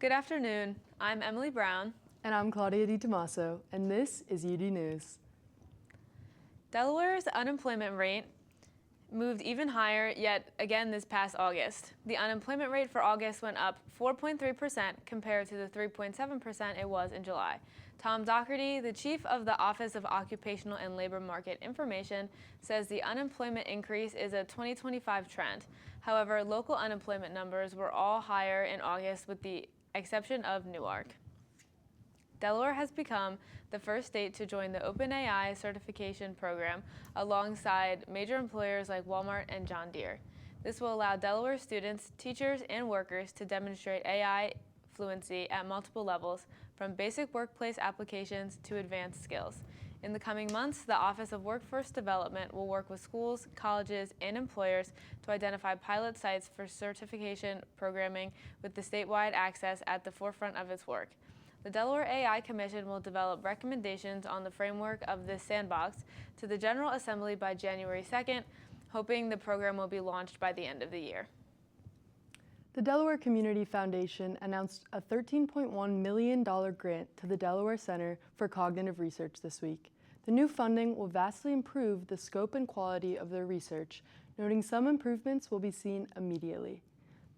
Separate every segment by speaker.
Speaker 1: Good afternoon. I'm Emily Brown.
Speaker 2: And I'm Claudia DiTomaso, and this is UD News.
Speaker 1: Delaware's unemployment rate moved even higher yet again this past August. The unemployment rate for August went up 4.3% compared to the 3.7% it was in July. Tom Doherty, the chief of the Office of Occupational and Labor Market Information, says the unemployment increase is a 2025 trend. However, local unemployment numbers were all higher in August with the exception of Newark. Delaware has become the first state to join the OpenAI certification program alongside major employers like Walmart and John Deere. This will allow Delaware students, teachers, and workers to demonstrate AI fluency at multiple levels, from basic workplace applications to advanced skills. In the coming months, the Office of Workforce Development will work with schools, colleges, and employers to identify pilot sites for certification programming with the statewide access at the forefront of its work. The Delaware AI Commission will develop recommendations on the framework of this sandbox to the General Assembly by January 2nd, hoping the program will be launched by the end of the year.
Speaker 2: The Delaware Community Foundation announced a $13.1 million grant to the Delaware Center for Cognitive Research this week. The new funding will vastly improve the scope and quality of their research, noting some improvements will be seen immediately.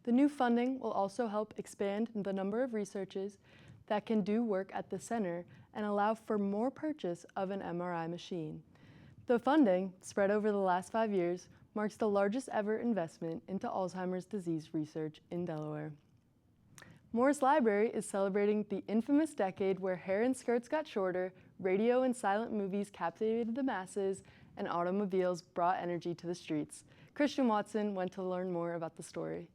Speaker 2: The new funding will also help expand the number of researchers that can do work at the center and allow for more purchase of an MRI machine. The funding, spread over the last 5 years, marks the largest ever investment into Alzheimer's disease research in Delaware. Morris Library is celebrating the infamous decade where hair and skirts got shorter, radio and silent movies captivated the masses, and automobiles brought energy to the streets. Christian Watson went to learn more about the story.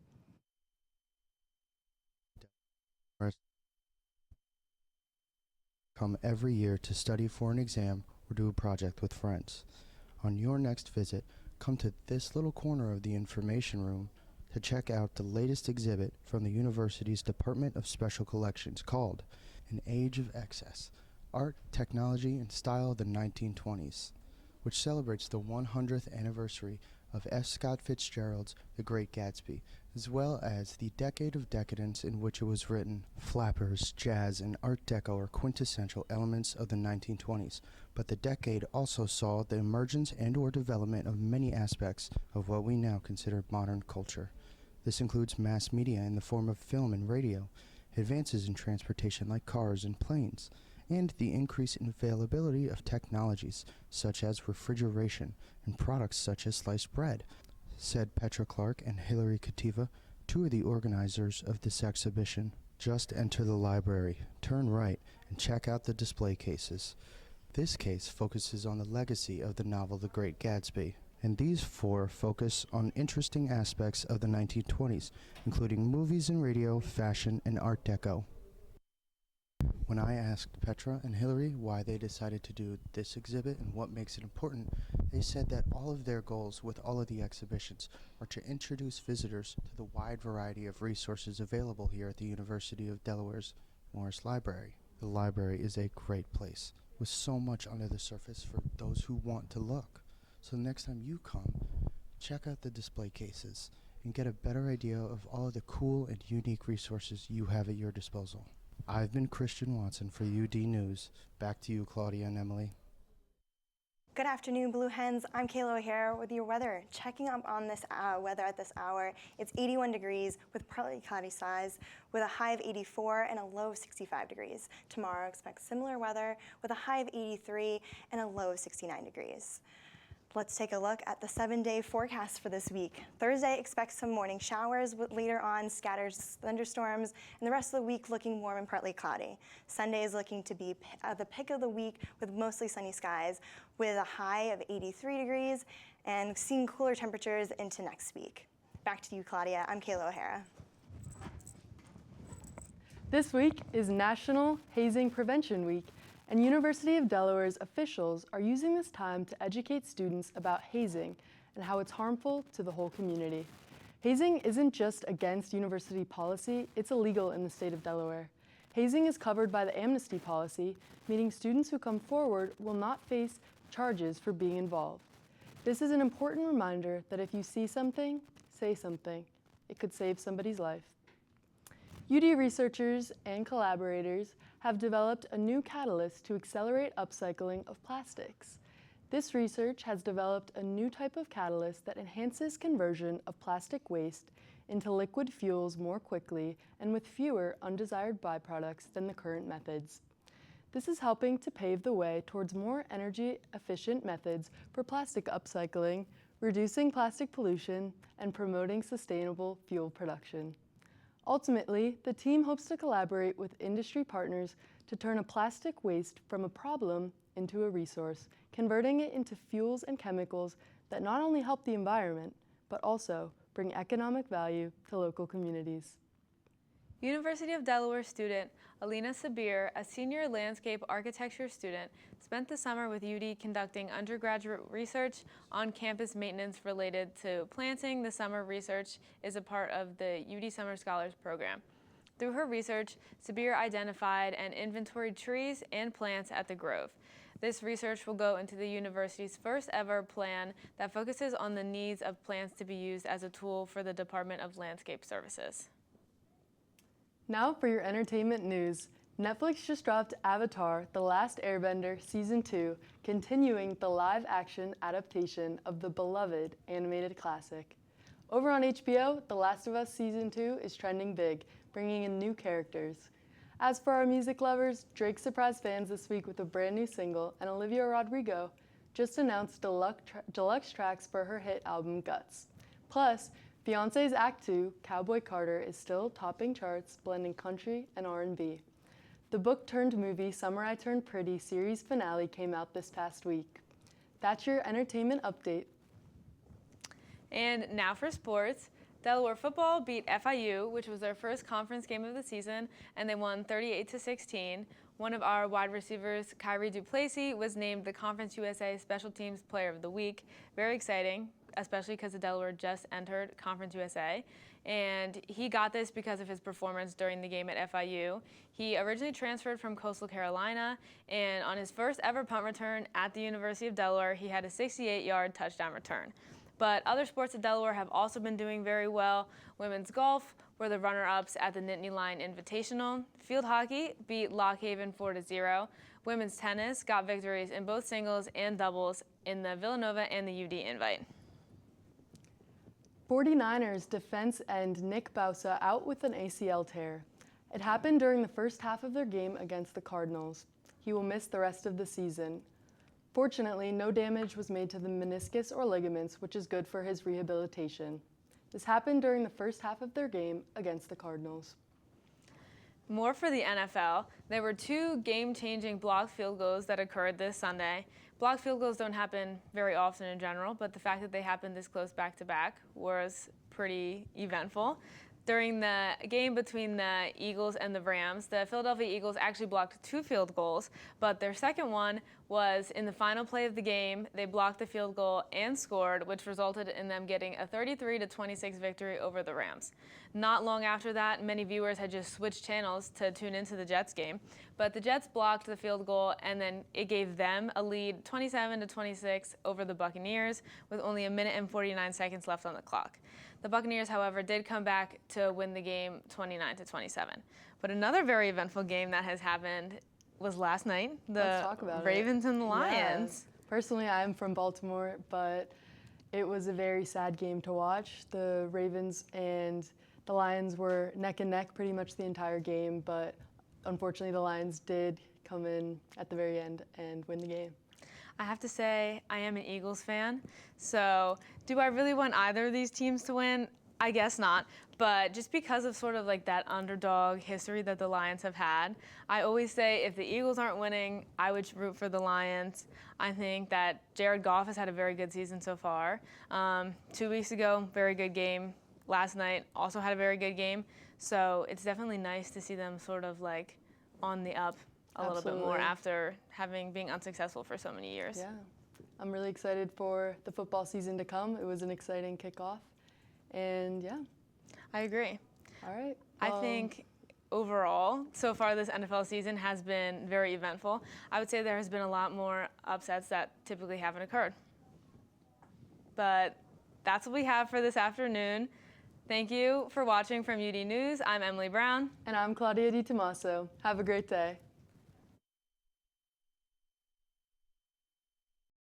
Speaker 3: Come every year to study for an exam or do a project with friends. On your next visit, come to this little corner of the information room to check out the latest exhibit from the university's Department of Special Collections called An Age of Excess: Art, Technology, and Style of the 1920s, which celebrates the 100th anniversary of F. Scott Fitzgerald's The Great Gatsby, as well as the decade of decadence in which it was written. Flappers, jazz, and Art Deco are quintessential elements of the 1920s, but the decade also saw the emergence and/or development of many aspects of what we now consider modern culture. This includes mass media in the form of film and radio, advances in transportation like cars and planes, and the increase in availability of technologies such as refrigeration and products such as sliced bread, said Petra Clark and Hilary Kativa, two of the organizers of this exhibition. Just enter the library, turn right, and check out the display cases. This case focuses on the legacy of the novel The Great Gatsby, and these four focus on interesting aspects of the 1920s, including movies and radio, fashion, and Art Deco. When I asked Petra and Hillary why they decided to do this exhibit and what makes it important, they said that all of their goals with all of the exhibitions are to introduce visitors to the wide variety of resources available here at the University of Delaware's Morris Library. The library is a great place with so much under the surface for those who want to look. So the next time you come, check out the display cases and get a better idea of all of the cool and unique resources you have at your disposal. I've been Christian Watson for UD News. Back to you, Claudia and Emily.
Speaker 4: Good afternoon, Blue Hens. I'm Kayla O'Hara with your weather. Checking up on this weather at this hour, it's 81 degrees with partly cloudy skies with a high of 84 and a low of 65 degrees. Tomorrow, expect similar weather with a high of 83 and a low of 69 degrees. Let's take a look at the 7-day forecast for this week. Thursday, expect some morning showers, with later on scattered thunderstorms, and the rest of the week looking warm and partly cloudy. Sunday is looking to be the pick of the week with mostly sunny skies, with a high of 83 degrees and seeing cooler temperatures into next week. Back to you, Claudia. I'm Kayla O'Hara.
Speaker 2: This week is National Hazing Prevention Week, and University of Delaware's officials are using this time to educate students about hazing and how it's harmful to the whole community. Hazing isn't just against university policy, it's illegal in the state of Delaware. Hazing is covered by the amnesty policy, meaning students who come forward will not face charges for being involved. This is an important reminder that if you see something, say something. It could save somebody's life. UD researchers and collaborators have developed a new catalyst to accelerate upcycling of plastics. This research has developed a new type of catalyst that enhances conversion of plastic waste into liquid fuels more quickly and with fewer undesired byproducts than the current methods. This is helping to pave the way towards more energy-efficient methods for plastic upcycling, reducing plastic pollution, and promoting sustainable fuel production. Ultimately, the team hopes to collaborate with industry partners to turn a plastic waste from a problem into a resource, converting it into fuels and chemicals that not only help the environment, but also bring economic value to local communities.
Speaker 1: University of Delaware student Alina Sabir, a senior landscape architecture student, spent the summer with UD conducting undergraduate research on campus maintenance related to planting. The summer research is a part of the UD Summer Scholars Program. Through her research, Sabir identified and inventoried trees and plants at the Grove. This research will go into the university's first ever plan that focuses on the needs of plants to be used as a tool for the Department of Landscape Services.
Speaker 2: Now for your entertainment news. Netflix just dropped Avatar: The Last Airbender Season 2, continuing the live-action adaptation of the beloved animated classic. Over on HBO, The Last of Us Season 2 is trending big, bringing in new characters. As for our music lovers, Drake surprised fans this week with a brand new single, and Olivia Rodrigo just announced deluxe tracks for her hit album Guts. Plus, Beyoncé's Act 2, Cowboy Carter, is still topping charts, blending country and R&B. The book-turned-movie Summer I Turned Pretty series finale came out this past week. That's your entertainment update.
Speaker 1: And now for sports. Delaware football beat FIU, which was their first conference game of the season, and they won 38-16. One of our wide receivers, Kyrie Duplessis, was named the Conference USA Special Teams Player of the Week. Very exciting, especially because the Delaware just entered Conference USA. And he got this because of his performance during the game at FIU. He originally transferred from Coastal Carolina, and on his first ever punt return at the University of Delaware, he had a 68-yard touchdown return. But other sports at Delaware have also been doing very well. Women's golf were the runner-ups at the Nittany Lion Invitational. Field hockey beat Lock Haven 4-0. Women's tennis got victories in both singles and doubles in the Villanova and the UD Invite.
Speaker 2: 49ers defense end Nick Bosa out with an ACL tear. It happened during the first half of their game against the Cardinals. He will miss the rest of the season. Fortunately, no damage was made to the meniscus or ligaments, which is good for his rehabilitation. This happened during the first half of their game against the Cardinals.
Speaker 1: More for the NFL. There were two game-changing blocked field goals that occurred this Sunday. Blocked field goals don't happen very often in general, but the fact that they happened this close back-to-back was pretty eventful. During the game between the Eagles and the Rams, the Philadelphia Eagles actually blocked 2 field goals, but their second one was in the final play of the game. They blocked the field goal and scored, which resulted in them getting a 33-26 victory over the Rams. Not long after that, many viewers had just switched channels to tune into the Jets game, but the Jets blocked the field goal, and then it gave them a lead 27-26 over the Buccaneers with only 1 minute and 49 seconds left on the clock. The Buccaneers, however, did come back to win the game 29-27. But another very eventful game that has happened was last night, the Ravens and the Lions.
Speaker 2: Yeah. Personally, I'm from Baltimore, but it was a very sad game to watch. The Ravens and the Lions were neck and neck pretty much the entire game, but unfortunately the Lions did come in at the very end and win the game.
Speaker 1: I have to say, I am an Eagles fan, so do I really want either of these teams to win? I guess not, but just because of sort of like that underdog history that the Lions have had, I always say if the Eagles aren't winning, I would root for the Lions. I think that Jared Goff has had a very good season so far. 2 weeks ago, very good game. Last night, also had a very good game. So it's definitely nice to see them sort of like on the up a little bit more after being unsuccessful for so many years.
Speaker 2: Yeah, I'm really excited for the football season to come. It was an exciting kickoff, and yeah.
Speaker 1: I agree.
Speaker 2: All right.
Speaker 1: I think overall, so far this NFL season has been very eventful. I would say there has been a lot more upsets that typically haven't occurred. But that's what we have for this afternoon. Thank you for watching from UD News. I'm Emily Brown.
Speaker 2: And I'm Claudia Di Tommaso. Have a great day.